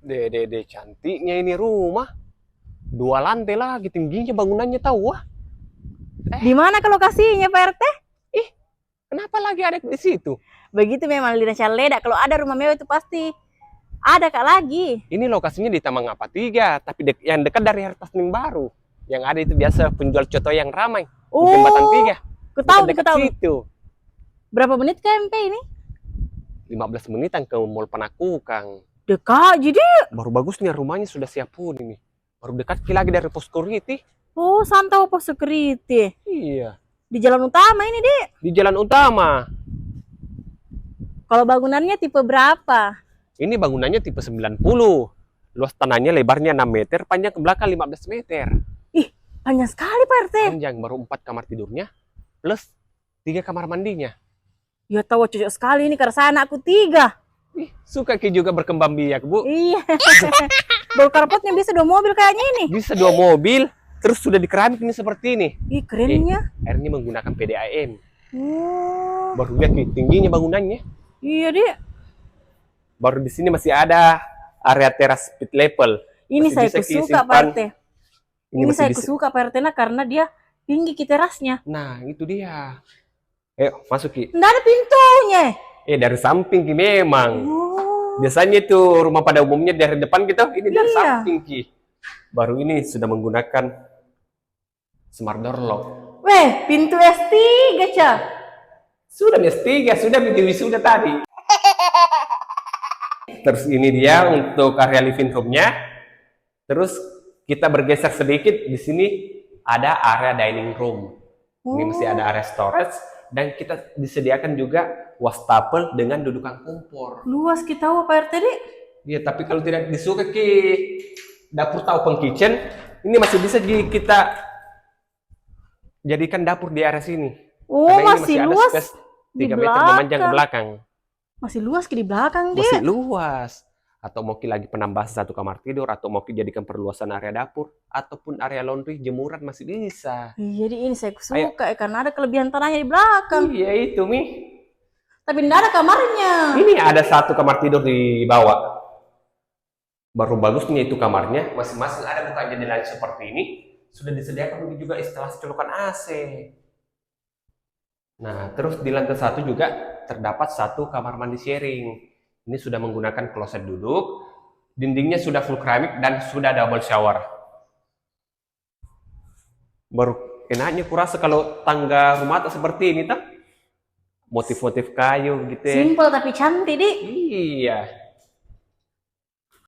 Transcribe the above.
Dede cantiknya ini rumah. 2 lantai lagi tingginya bangunannya tahu wah. Di mana ke lokasinya Pak RT? Ih, kenapa lagi ada di situ? Begitu memang Lina Leda. Kalau ada rumah mewah itu pasti ada Kak lagi. Ini lokasinya di Taman Apa 3, tapi yang dekat dari Hartas Ning Baru. Yang ada itu biasa penjual coto yang ramai di Jembatan 3. Ketahui, Dekat ketahui. situ. Berapa menit ke MP ini? 15 menitan ke Mall Panakukang. Dekat, jadi. Baru bagusnya rumahnya sudah siap huni nih. Baru dekat lagi dari pos security. Oh, Santau pos security. Iya. Di jalan utama ini, Dek. Di jalan utama. Kalau bangunannya tipe berapa? Ini bangunannya tipe 90. Luas tanahnya lebarnya 6 meter, panjang ke belakang 15 meter. Ih, panjang sekali Pak RT. Panjang, baru 4 kamar tidurnya, plus 3 kamar mandinya. Ya tahu cocok sekali ini karena anakku 3. Ih, suka Ki juga berkembang biak, Bu. Iya. Bau karpotnya bisa 2 mobil kayaknya ini. Bisa 2 mobil, terus sudah di keramik ini seperti ini. Ih, kerennya. Airnya menggunakan PDAM. Oh. Baru lihat nih, tingginya bangunannya. Iya, Dek. Baru di sini masih ada area teras pit level. Ini saya suka Pak RT. Ini saya suka Pak RT karena dia tinggi ke terasnya. Nah, itu dia. Ayo, masuk Ki. Nggak ada pintunya. Dari samping Ki memang. Oh. Biasanya itu rumah pada umumnya dari depan gitu, ini dari Iya. samping Ki. Baru ini sudah menggunakan smart door lock. Weh, pintu S3, Cak. Sudah S3, sudah di wisuda tadi. Terus ini dia untuk area living room-nya. Terus kita bergeser sedikit, di sini ada area dining room. Ini masih ada area storage dan kita disediakan juga wastafel dengan dudukan kompor. Luas kita Pak RT, Dek. Iya, tapi kalau tidak disuka ke dapur atau open kitchen, ini masih bisa kita jadikan dapur di area sini. Oh, karena masih ini luas ada space di 3 meter memanjang ke belakang. Masih luas di belakang, Dek. Masih luas. Atau mau lagi penambahan 1 kamar tidur, atau mau jadikan perluasan area dapur, ataupun area laundry, jemuran masih bisa. Jadi ini saya suka karena ada kelebihan tanahnya di belakang. Iya itu Mi. Tapi tidak ada kamarnya. Ini ada 1 kamar tidur di bawah. Baru bagusnya itu kamarnya, masing-masing ada buka jendela seperti ini. Sudah disediakan juga instalasi colokan AC. Nah, terus di lantai 1 juga terdapat 1 kamar mandi sharing. Ini sudah menggunakan kloset duduk, dindingnya sudah full keramik dan sudah double shower. Baru enaknya kurasa kalau tangga rumah seperti ini, tak? Motif-motif kayu gitu ya. Simple tapi cantik, Dik. Iya.